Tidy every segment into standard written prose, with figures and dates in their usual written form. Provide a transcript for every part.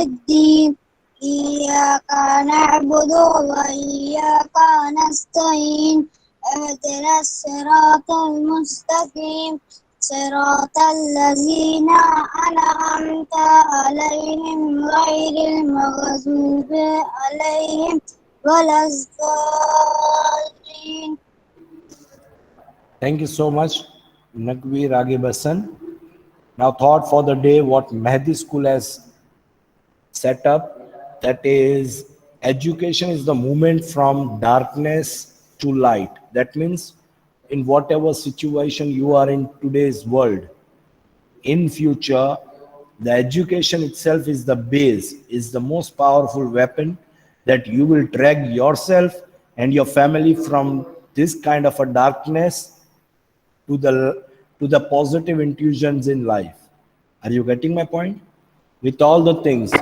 الدين إياك نعبد وإياك نستعين اهدنا الصراط المستقيم صراط الذين أنعمت عليهم غير المغضوب عليهم ولا الضالين. Thank you so much, Naqvi Ragib Hassan. Now, thought for the day what Mehdi School has set up, that is, education is the movement from darkness to light. That means, in whatever situation you are in today's world, in future, the education itself is the base, is the most powerful weapon that you will drag yourself and your family from this kind of a darkness to the positive intuitions in life. Are you getting my point? With all the things,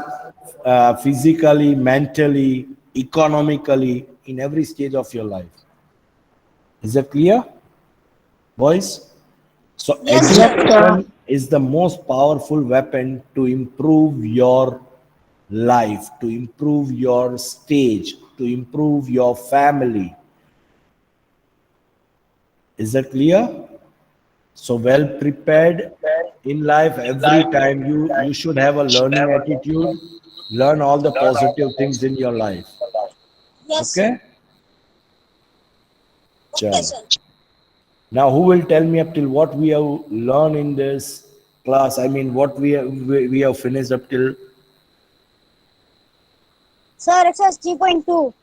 physically, mentally, economically, in every stage of your life. Is that clear, boys? So Yes, sir. education is the most powerful weapon to improve your life, to improve your stage, to improve your family. Is that clear? So well prepared in life, every time you should have a learning attitude, learn all the positive things in your life. Yes, sir. Okay? Okay, Chalo. sir. Now, who will tell me up till what we have learned in this class? I mean, what we have finished up till Sir, exercise 3.2.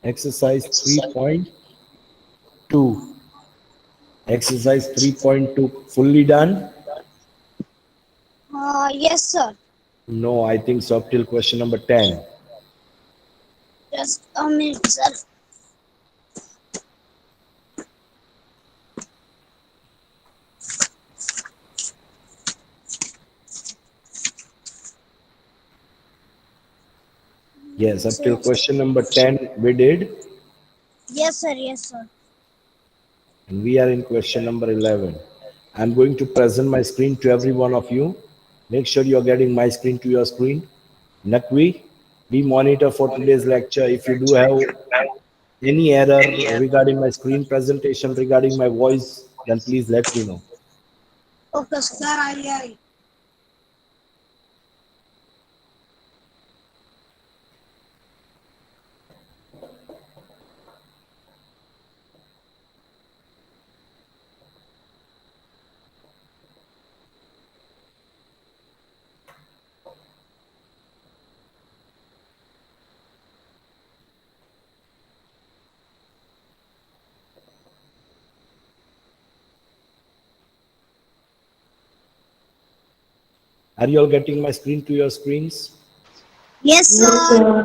exercise 3.2. Exercise 3.2 fully done? Yes, sir. No, I think so up till question number 10. Just a minute, sir. Yes, up till question number 10 we did, Yes, sir. Yes, sir. and we are in question number 11. I'm going to present my screen to every one of you. Make sure you're getting my screen to your screen. Nakvi, be monitor for today's lecture. If you do have any error regarding my screen presentation, regarding my voice, then please let me know. Okay, sir. I Are you all getting my screen to your screens? Yes, sir.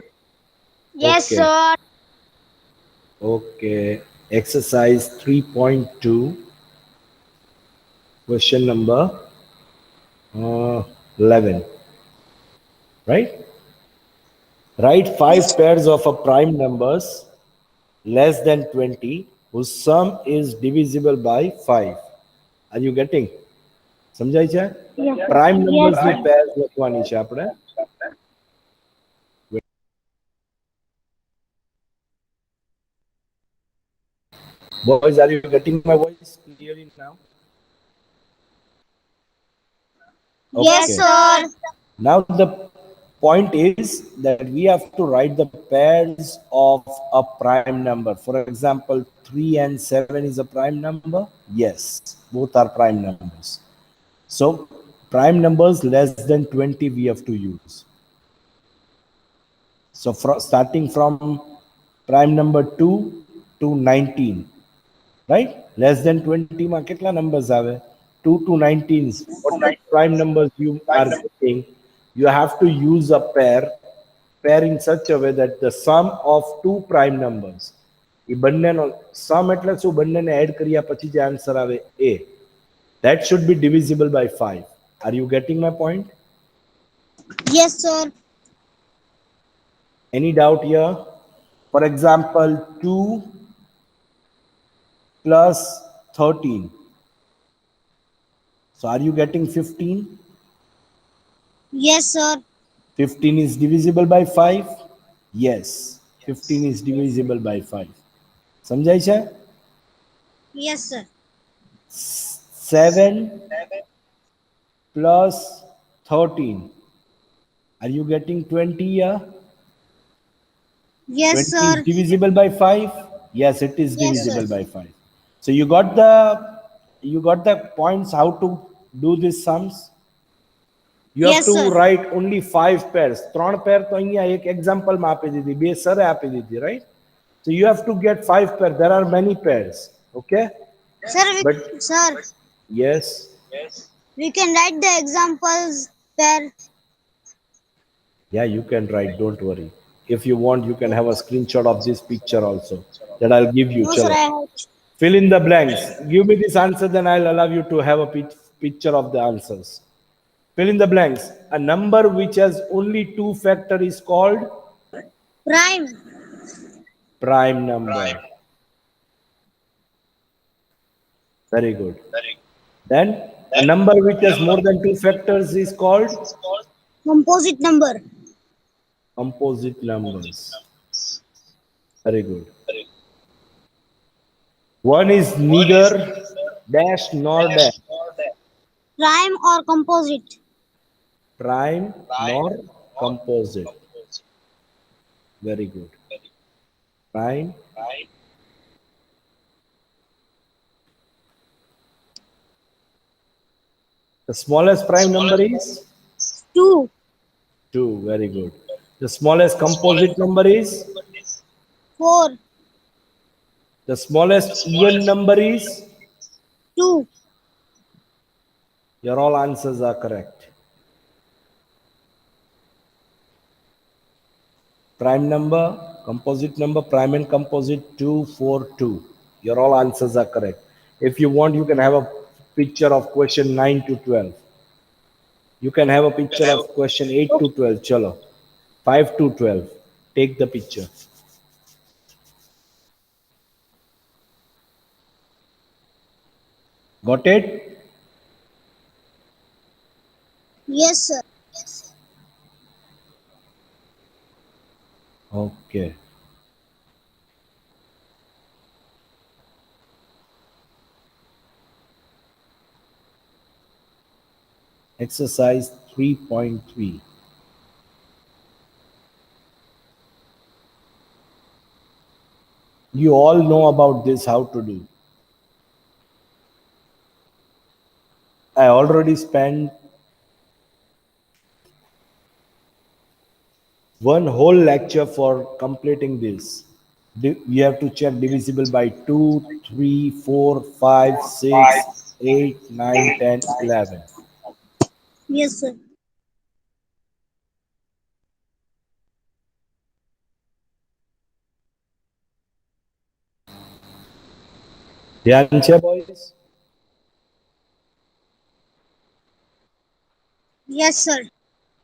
Yes, Okay. sir. Okay. Exercise 3.2, question number 11. Right? Write five pairs of a prime numbers less than 20 whose sum is divisible by 5. Are you getting? સમજાય છે? Prime numbers ની પેર લખવાની છે આપણે. Boys, are you getting my voice clearly now? Yes, Okay. sir. Now the point is that we have to write the pairs of a prime number. For example, 3 and 7 is a prime number. Yes, both are prime numbers. So prime numbers less than 20 we have to use. So starting from prime number 2 to 19, right? Less than 20 માં કેટલા numbers આવે? 2 to 19. Whatever prime numbers you are getting, you have to use a pair in such a way that the sum of two prime numbers, એ બંનેનો sum એટલે શું? બંનેને add કર્યા પછી જે આન્સર આવે એ, that should be divisible by 5. Are you getting my point? Yes, sir. Any doubt here? For example, 2 plus 13. So are you getting 15? Yes, sir. 15 is divisible by 5? Yes, 15 is divisible by 5. સમજાય છે? Yes, sir. 7 plus 13. Are you getting 20 here? Yes, 20 sir. is divisible by 5? Yes, it is Yes, divisible sir. by 5. So you got the points how to do these sums. You have Yes, to sir. write only 5 pairs. 3 pair તો અહીંયા એક example માં આપી દીધી, બે સરે આપી દીધી, right? So you have to get 5 pairs. There are many pairs. Okay? Sir, But sir, yes. we can write the examples there. Yeah, you can write, don't worry. If you want, you can have a screenshot of this picture also that I'll give you. No, sir, Chalo. I have. Fill in the blanks. Give me this answer, then I'll allow you to have a picture of the answers. Fill in the blanks. A number which has only two factor is called Prime. prime number. Very good. Then a number which has more than two factors is called Composite number. composite numbers. Very good. One is neither dash nor dash. Prime or composite. Prime nor composite. Very good. Prime. The smallest prime number is 2. 2. Very good. The smallest composite number is 4. the smallest even number is 2. your all answers are correct. Prime number, composite number, prime and composite 2, 4, 2. Your all answers are correct. If you want, you can have a picture of question 9 to 12. You can have a picture of question 8 to 12. Chalo. 5 to 12. Take the picture. Got it? Yes, sir. Okay. Exercise 3.3. You all know about this, how to do. I already spent one whole lecture for completing this. You have to check divisible by 2, 3, 4, 5, 6, 8, 9, 10, 11. Yes, sir. ધ્યાન છે boys? Yes, sir.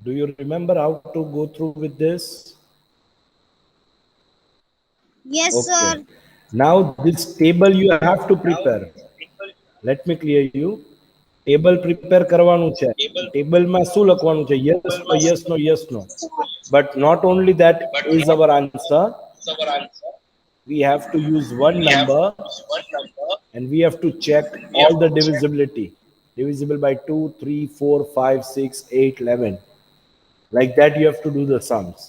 Do you remember how to go through with this? Yes, sir. Now this table you have to prepare. Let me clear you. Table prepare કરવાનું છે. Table માં શું લખવાનું છે? Yes, no, yes, no, yes, no. But not only that is our answer. We have to use one number and we have to check all the divisibility. Divisible by 2, 3, 4, 5, 6, 8, 11. Like that you have to do the sums.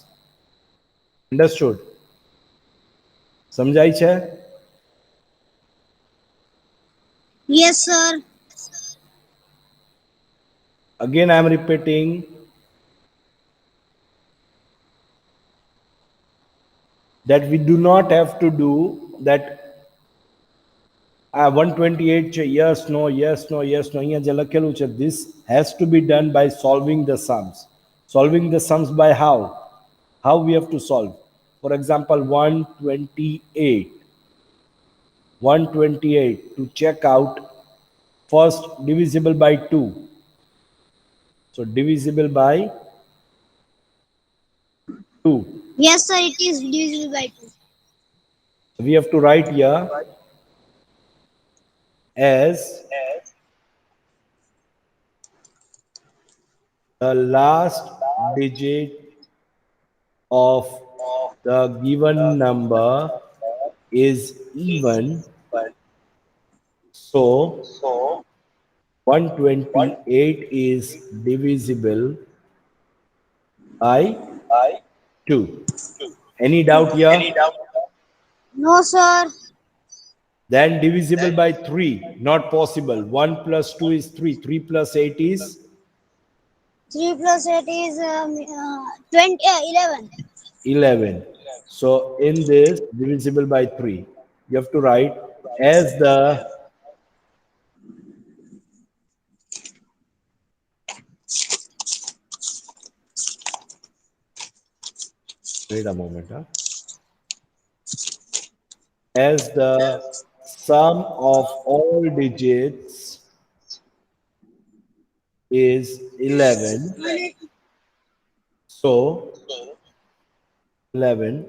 Understood? સમજાય છે? Yes, sir. Again I am repeating. That we do not have to do that 128 છે, yes, no, yes, no, yes, no. અહીંયા જે લખેલું છે, this has to be done by solving the sums. Solving the sums by how? How we have to solve? For example, 128. 128 to check out first divisible by 2. So divisible by 2. Yes, sir. It is divisible by 2. So we have to write here as the last digit of the given number is even, so 128 is divisible by 2. Any doubt here? No, sir. Then divisible by 3, not possible. 1 plus 2 is 3. 3 plus 8 is 3 plus 8 is 20, 11. 11. So in this, divisible by 3. You have to write as the wait a moment, as the sum of all digits is 11. So 11,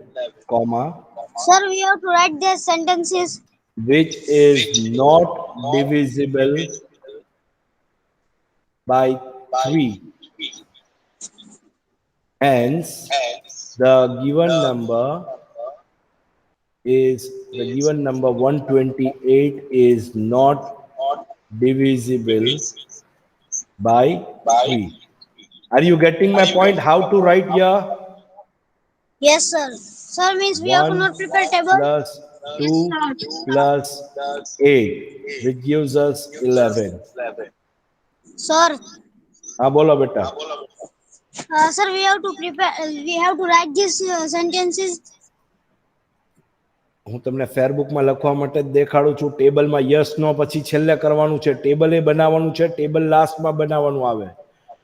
comma, Sir, we have to write the sentences. which is not divisible by 3. Hence, the given number 128 is not divisible by 3. Are you getting my point? How to write here? Yes, sir. Sir means we have to 1 not prepare table. plus 2 plus 8, which gives us 11. Sir, हाँ बोलो बेटा. sir, we have to prepare. We have to write these sentences. હું તમને ફેરબુકમાં લખવા માટે જ દેખાડું છું. ટેબલમાં યસ નો પછી છેલ્લે કરવાનું છે. ટેબલ એ બનાવવાનું છે. ટેબલ લાસ્ટમાં બનાવવાનું આવે.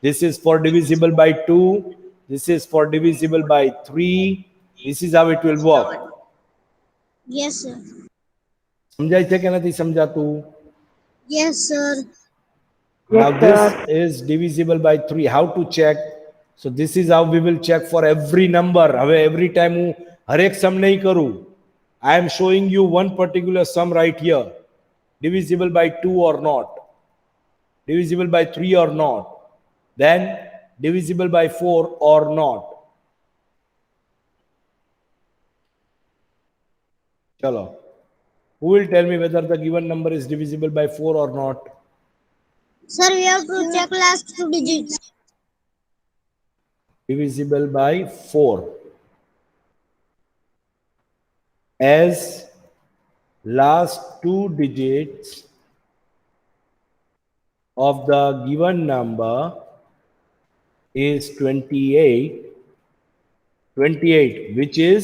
This is for divisible by 2. This is for divisible by 3. This is how it will work. Yes, sir. સમજાય છે કે નથી સમજાતું? Yes, sir. Now this is divisible by 3. How to check? So this is how we will check for every number. હવે every time હું હરેક સમ નહીં કરું. I am showing you one particular sum right here. Divisible by 2 or not. Divisible by 3 or not. Then divisible by 4 or not. Chalo. Who will tell me whether the given number is divisible by 4 or not? Sir, we have to check last 2 digits. Divisible by 4. As last 2 digits of the given number is 28, which is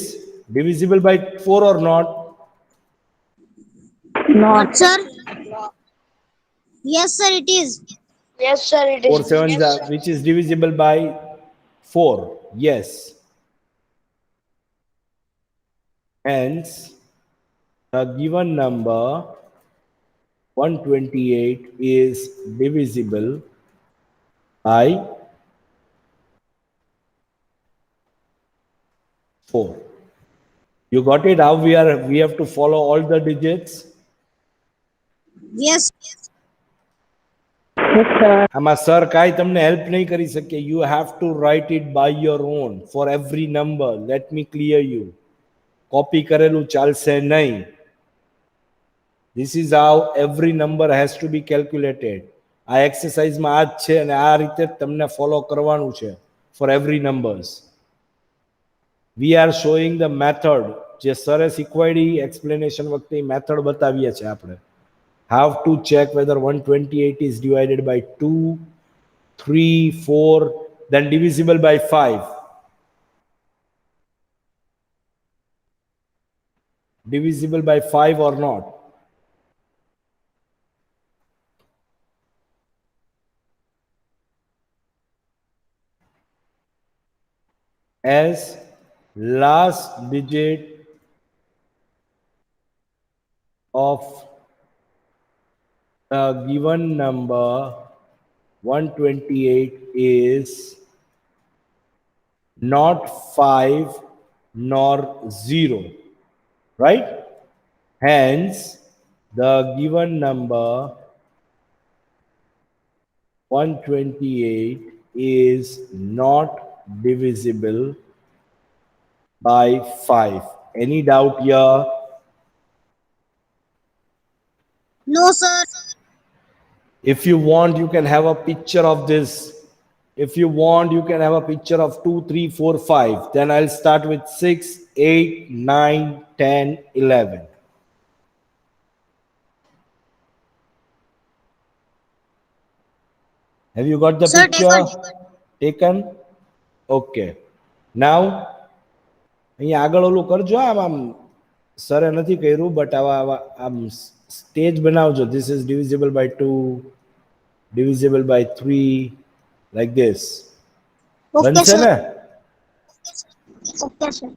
divisible by 4 or not? Not, sir. Yes, sir, it is. Yes, sir, it 4 is. sevens are, which is divisible by 4. Yes. Hence, the given number 128 is divisible by 4. You got it? How we have to follow all the digits? Yes. આમાં sir કાંઈ તમને help નહીં કરી શકે. You have to write it by your own for every number. Let me clear you. Copy કરેલું ચાલશે નહીં. This is how every number has to be calculated. આ એક્સરસાઇઝમાં આ જ છે અને આ રીતે તમને ફોલો કરવાનું છે for every numbers. We are showing the method. જે સરે શીખવાડી એક્સપ્લેનેશન વખતે મેથડ બતાવીએ છે આપણે. How to check whether 128 is divided by 2, 3, 4, then divisible by 5. Divisible by 5 or not? As last digit of the given number 128 is not 5 nor 0, right? Hence, the given number 128 is not divisible by 5. Any doubt here? No, sir. If you want, you can have a picture of this. If you want, you can have a picture of 2, 3, 4, 5. Then I'll start with 6, 8, 9, 10, 11. Have you got the Sir, picture taken. taken? Okay. Now, અહીંયા આગળ ઓલું કરજો આમ સરે નથી કર્યું but આવા આવા આમ સ્ટેજ બનાવજો this is divisible by 2 divisible by 3 like this Okay, બનશે sir. ને Okay, sir.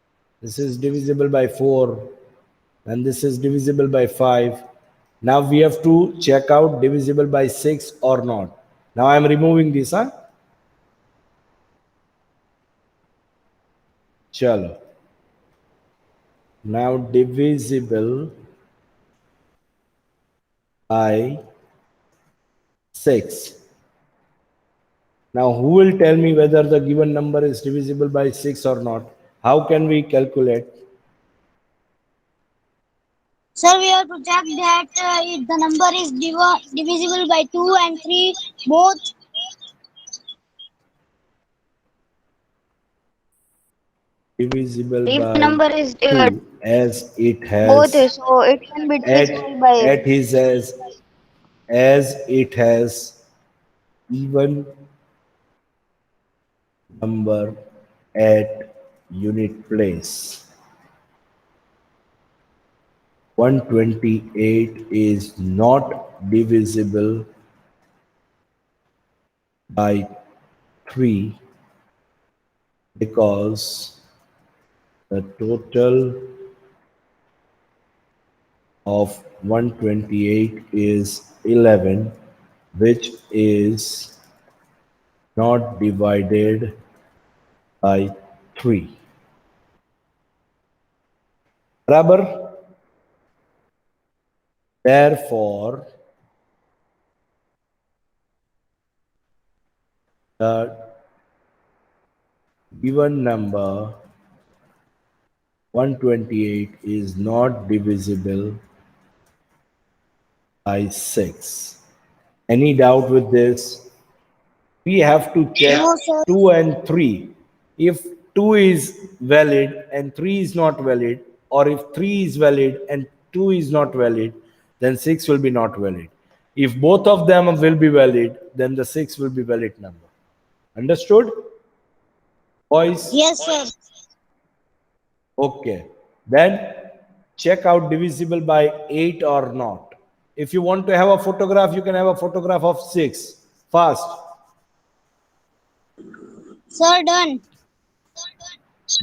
this is divisible by 4 and this is divisible by 5. Now we have to check out divisible by 6 or not. Now I am removing this, huh? Chalo. Now divisible by 6. Now who will tell me whether the given number is divisible by 6 or not? How can we calculate? Sir, we have to check that if the number is divisible by 2 and 3 both. Divisible If the by number is 2 as it both, has so it can be at divisible by at his as it has even number at unit place. 128 is not divisible by 3 because the total of 128 is 11, which is not divided by 3. Barabar? Therefore, the given number 128 is not divisible by 6. Any doubt with this? We have to check No, sir. 2 and 3. If 2 is valid and 3 is not valid, or if 3 is valid and 2 is not valid, then 6 will be not valid. If both of them will be valid, then the 6 will be valid number. Understood? Boys? Yes, sir. Okay. Then check out divisible by 8 or not. If you want to have a photograph, you can have a photograph of 6. Fast. Sir, done.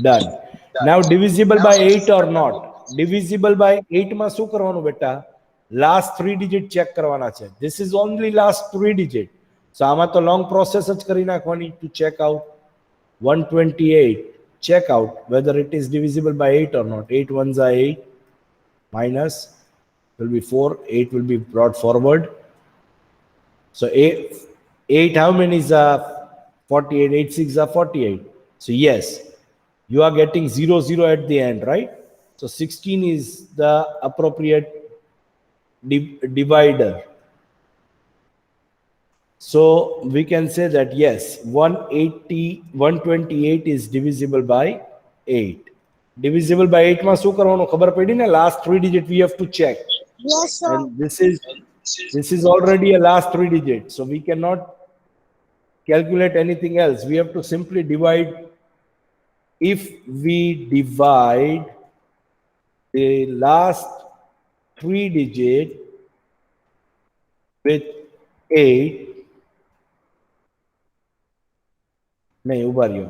Done. Now divisible by 8 or not. Divisible by 8 માં શું કરવાનું બેટા? Last 3 digit check કરવાના છે. This is only last 3 digit. So આમાં તો long process જ કરી નાખવાની to check out 128. Check out whether it is divisible by 8 or not. 8 ones are 8 minus will be 4. 8 will be brought forward. So 8 how many is 48? 8 6 are 48. So yes, you are getting 0 0 at the end, right? So 16 is the appropriate divider. So we can say that yes, 128 is divisible by 8. Divisible by 8 માં શું કરવાનું ખબર પડી ને? Last 3 digit we have to check. Yes, sir. And this is already a last 3 digit, so we cannot calculate anything else. We have to simply divide. If we divide the last 3 digit with 8, nahi ubar yo,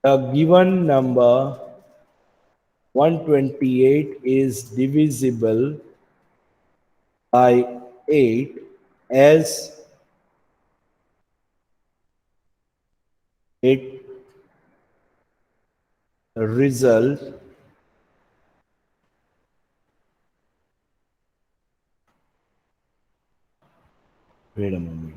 the given number 128 is divisible by 8 as it result Wait a moment.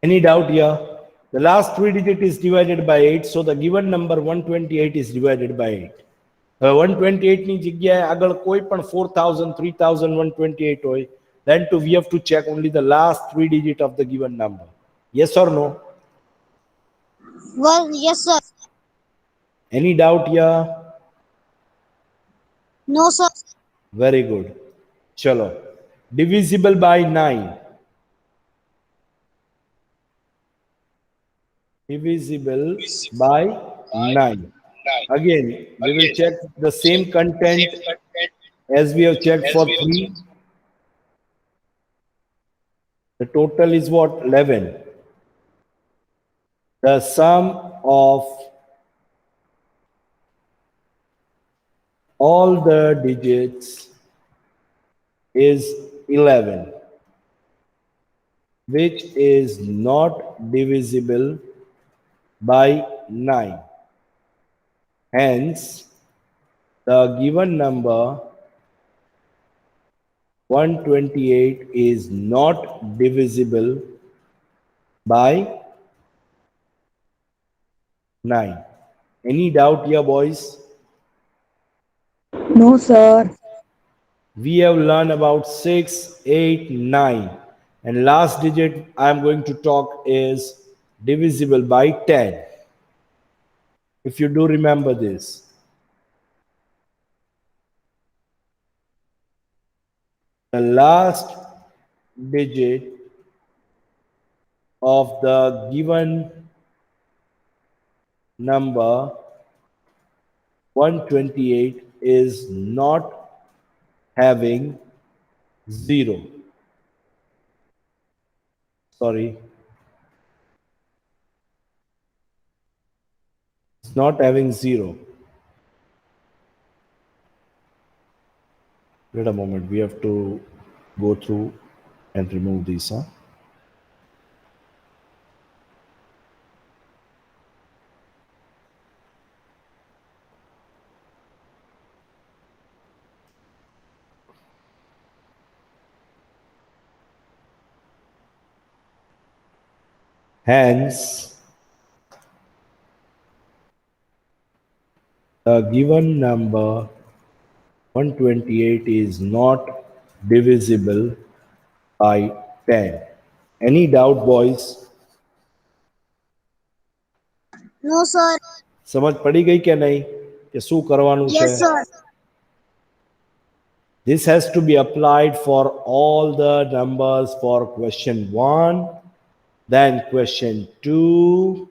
Any doubt here? The last three digit is divided by 8, so the given number 128 is divided by 8. 128 ની જગ્યાએ આગળ કોઈ પણ 4000 3000 128 હોય, then to we have to check only the last three digit of the given number. Yes or no? Well, yes, sir. Any doubt here? No, sir. Very good. Chalo. Divisible by 9. Divisible by 9. Again, we will check the same content as we have checked for 3. The total is what? 11. The sum of all the digits is 11, which is not divisible by 9. Hence, the given number 128 is not divisible by 9. Any doubt here, boys? No, sir. We have learned about 6, 8, 9. And last digit I am going to talk is divisible by 10. If you do remember this. The last digit of the given number 128 is not having 0. Sorry. It's not having 0. Wait a moment. We have to go through and remove these. Hence, the given number 128 is not divisible by 10. Any doubt, boys? No, sir. समझ पड़ी गई क्या नहीं कि શું કરવાનું છે? Yes, sir. This has to be applied for all the numbers for question 1, then question 2.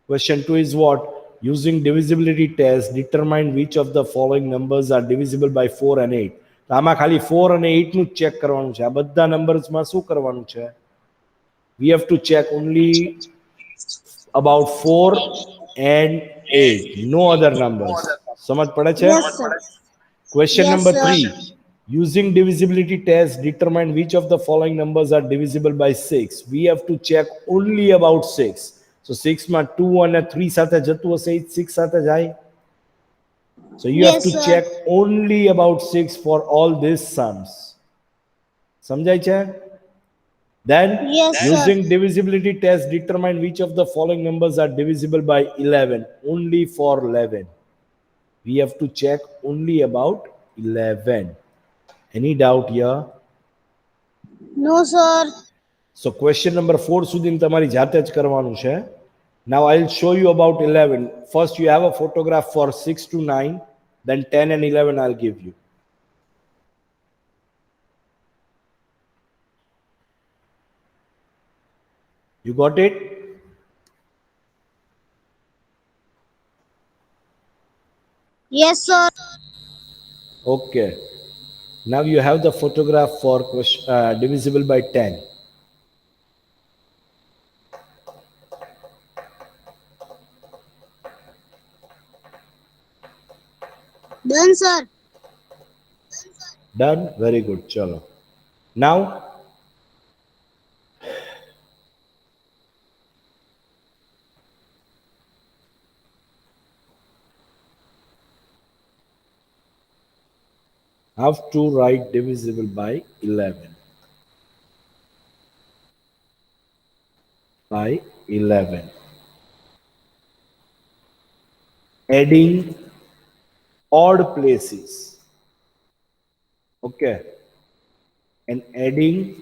Question 2 is what? Using divisibility test, determine which of the following numbers are divisible by 4 and 8. તો આમાં ખાલી 4 અને 8 નું check કરવાનું છે. આ બધા નંબર્સમાં શું કરવાનું છે? We have to check only about 4 and 8, no other numbers. સમજ પડે છે? Yes, sir. Question Yes, number sir. 3. Using divisibility test, determine which of the following numbers are divisible by 6. We have to check only about 6. So 6 માં 2 અને 3 સાથે જતું હશે, એ 6 સાથે જાય. So you have Yes, to sir. check only about 6 for all these sums. સમજાય છે? Then Yes, sir. using divisibility test, determine which of the following numbers are divisible by 11. Only for 11. We have to check only about 11. Any doubt here? No, sir. So question number 4 સુધી તમારી જાતે જ કરવાનું છે. Now I'll show you about 11. First you have a photograph for 6 to 9, then 10 and 11 I'll give you. You got it? Yes, sir. Okay. Now you have the photograph for divisible by 10. Done, sir. Done? Very good. Chalo. Now, have to write divisible by 11. By 11. Adding odd places. Okay. And adding,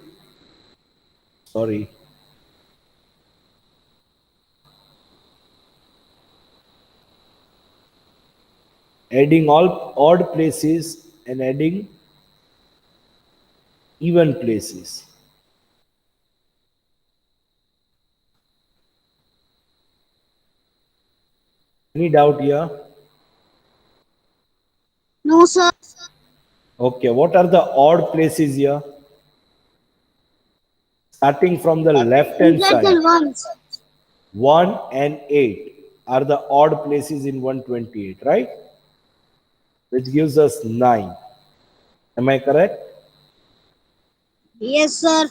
sorry, adding all odd places and adding even places. Any doubt here? No, sir. Okay, what are the odd places here? Starting from the left hand Hundreds side, and ones. 1 and 8 are the odd places in 128, right? Which gives us 9. Am I correct? Yes, sir.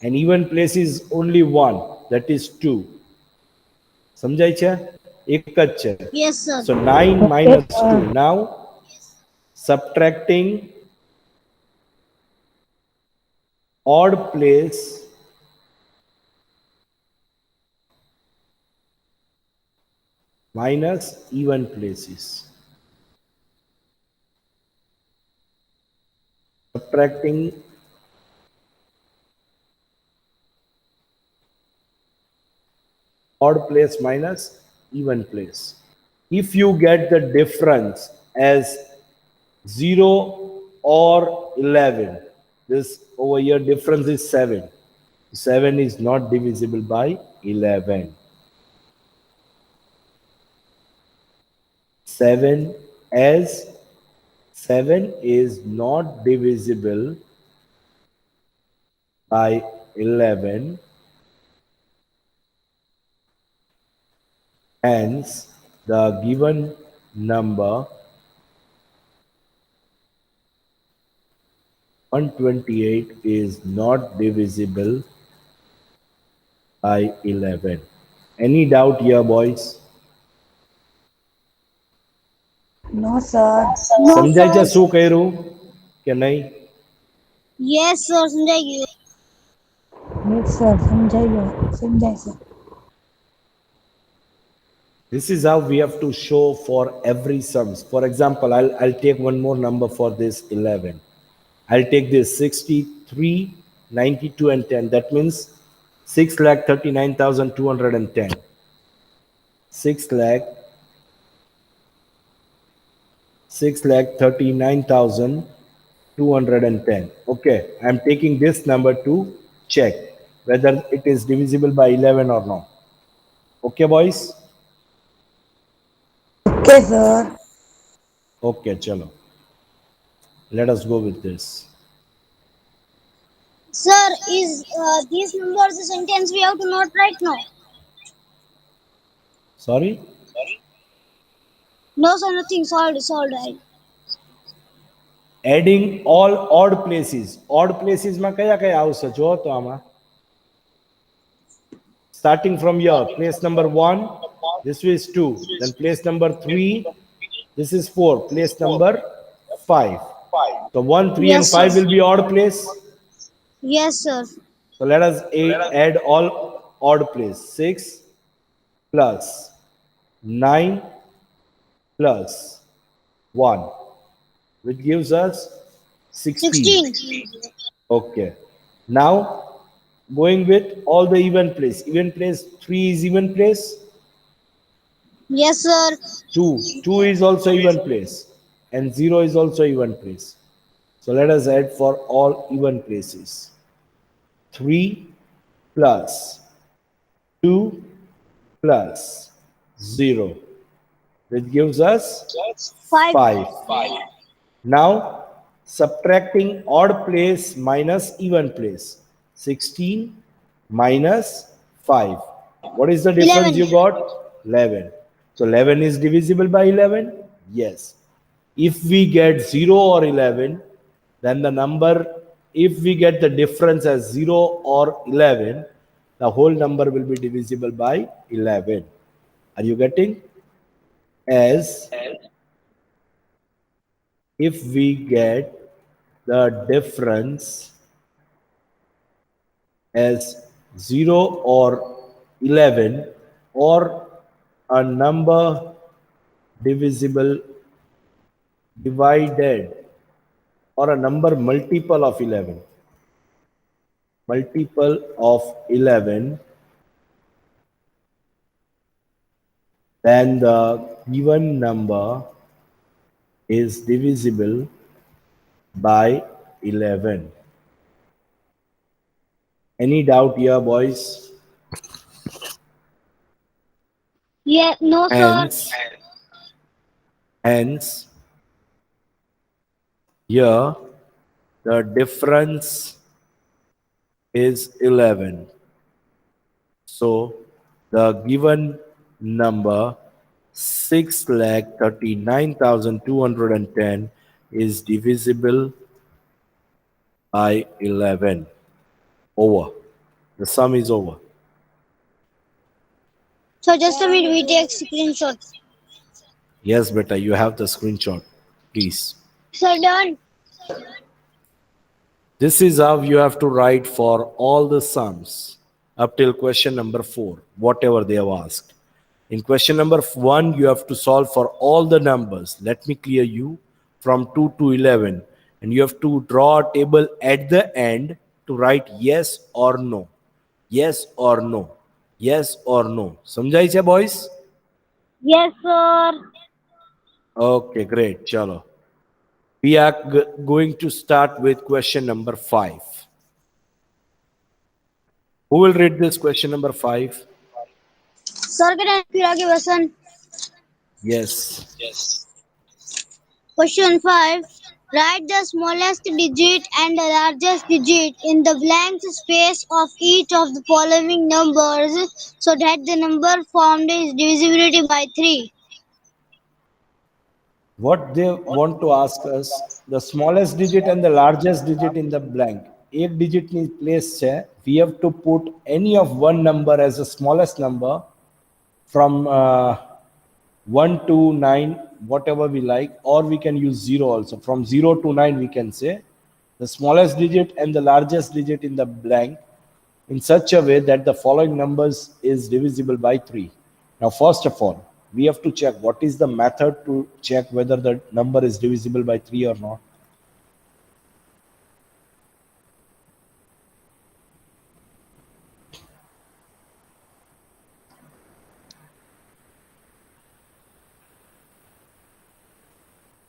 And even place is only 1, that is 2. સમજાય છે? એક જ છે. Yes, sir. So 9 minus 2. Now subtracting odd place minus even places. Subtracting odd place minus even place. If you get the difference as 0 or 11, this over here difference is 7. 7 is not divisible by 11. 7 as 7 is not divisible by 11. Hence, the given number 128 is not divisible by 11. Any doubt here, boys? No, sir. No, સમજાય છે sir. શું કર્યું કે નહીં? Yes, sir. સમજાઈ ગયું. Yes, sir. સમજાય sir. This is how we have to show for every sums. For example, I'll take one more number for this 11. I'll take this 63, 92 and 10. That means 6,39,210. 6,39,210. Okay, I'm taking this number to check whether it is divisible by 11 or not. Okay, boys? Okay, sir. Okay, chalo. Let us go with this. Sir, is these numbers a sentence we have to note right now? Sorry? No, sir. Nothing. Solved. Solved. Right. Adding all odd places. Odd places માં કયા કયા આવશે જો તો આમાં. Starting from here, place number 1, this is 2. Then place number 3, this is 4. Place number 5. So 1, 3 and Yes, 5 sir. will be odd place. Yes, sir. So let us add all odd place. 6 plus 9 plus 1, which gives us 16. 16. Okay. Now going with all the even place. Even place 3 is even place. Yes, sir. 2 is also even place. And 0 is also even place. So let us add for all even places. 3 plus 2 plus 0, which gives us 5. 5. Now subtracting odd place minus even place. 16 minus 5. What is the difference 11. you got? 11. So 11 is divisible by 11? Yes. If we get 0 or 11, then the number, if we get the difference as 0 or 11, the whole number will be divisible by 11. Are you getting? As if we get the difference as 0 or 11, or a number divisible divided, or a number multiple of 11, then the given number is divisible by 11. Any doubt here, boys? Yeah, no, sir. Hence, here the difference is 11. So the given number 6,39,210 is divisible by 11. Over. The sum is over. So just a minute, we take screenshot. Yes, beta, you have the screenshot. Please. So done. This is how you have to write for all the sums up till question number 4, whatever they have asked. In question number 1, you have to solve for all the numbers. Let me clear you from 2 to 11. And you have to draw a table at the end to write yes or no. Yes or no. Yes or no. समझाई छे boys? Yes, sir. Okay, great. Chalo. We are going to start with question number 5. Who will read this question number 5? Sir, can I repeat again, Vasan? Yes. Question 5. Write the smallest digit and the largest digit in the blank space of each of the following numbers so that the number formed is divisibility by 3. What they want to ask us, the smallest digit and the largest digit in the blank. एक digit ની place છે. We have to put any of one number as the smallest number from 1 to 9, whatever we like, or we can use 0 also. From 0 to 9 we can say the smallest digit and the largest digit in the blank in such a way that the following numbers is divisible by 3. Now, first of all, we have to check what is the method to check whether the number is divisible by 3 or not.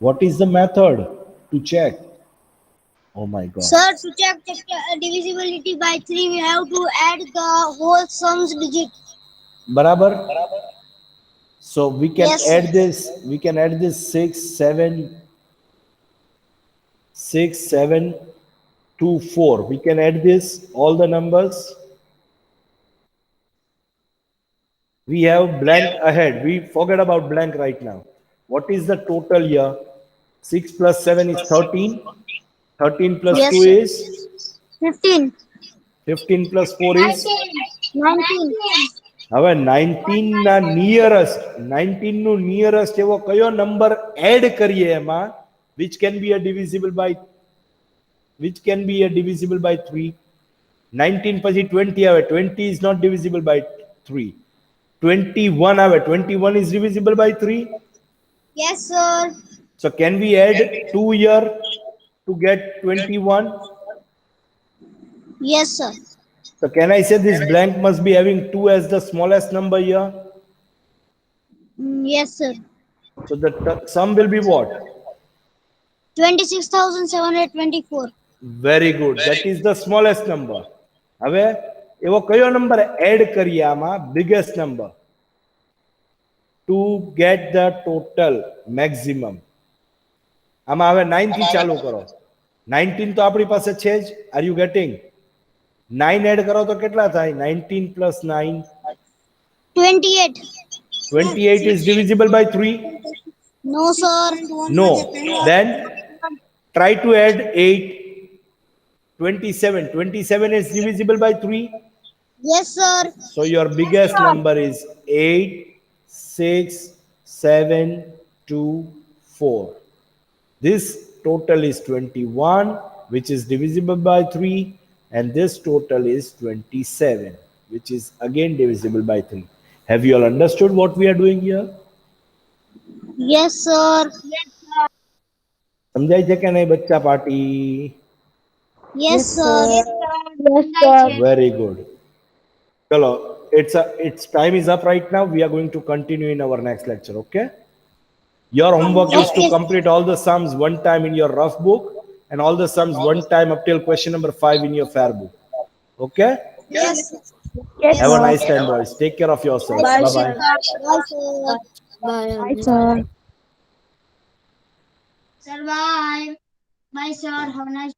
What is the method to check? Oh my God. Sir, to check divisibility by 3, we have to add the whole sums digit. Barabar? So we can Yes. add this. We can add this 6, 7, 2, 4. We can add this, all the numbers. We have blank ahead. We forget about blank right now. What is the total here? 6 plus 7 is 13. 13 plus Yes, 2 sir. is 15. 15 plus 4 is 19. હવે 19 ના nearest 19 નું nearest એવો કયો number add કરીએ એમાં which can be a divisible by 3. 19 પછી 20 આવે, 20 is not divisible by 3. 21 આવે, 21 is divisible by 3. Yes, sir. So can we add 2 here to get 21? Yes, sir. So can I say this blank must be having 2 as the smallest number here? Yes, sir. So the sum will be what? 26,724. Very good. That is the smallest number. હવે એવો કયો number add કરીએ આમાં biggest number to get the total maximum? આમાં હવે 9 થી ચાલુ કરો. 19 તો આપણી પાસે છે જ. Are you getting? 9 એડ કરો તો કેટલા થાય? 19 plus 9. 28. 28 is divisible by 3. No, sir. No. Then try to add 8. 27. 27 is divisible by 3. Yes, sir. So your biggest number is 8, 6, 7, 2, 4. This total is 21, which is divisible by 3, and this total is 27, which is again divisible by 3. Have you all understood what we are doing here? Yes, sir. સમજાય છે કે નહીં બચ્ચા party? Yes, sir. Yes, sir. Very good. Chalo, its time is up right now. We are going to continue in our next lecture. Okay. Your homework is to Okay. complete all the sums one time in your rough book and all the sums one time up till question number 5 in your fair book. Okay? Yes. Yes, Have a sir. nice time, boys. Take care of yourselves. Bye, Bye bye. Bye, sir. Bye, sir. Sir, bye. Bye, sir. Have a nice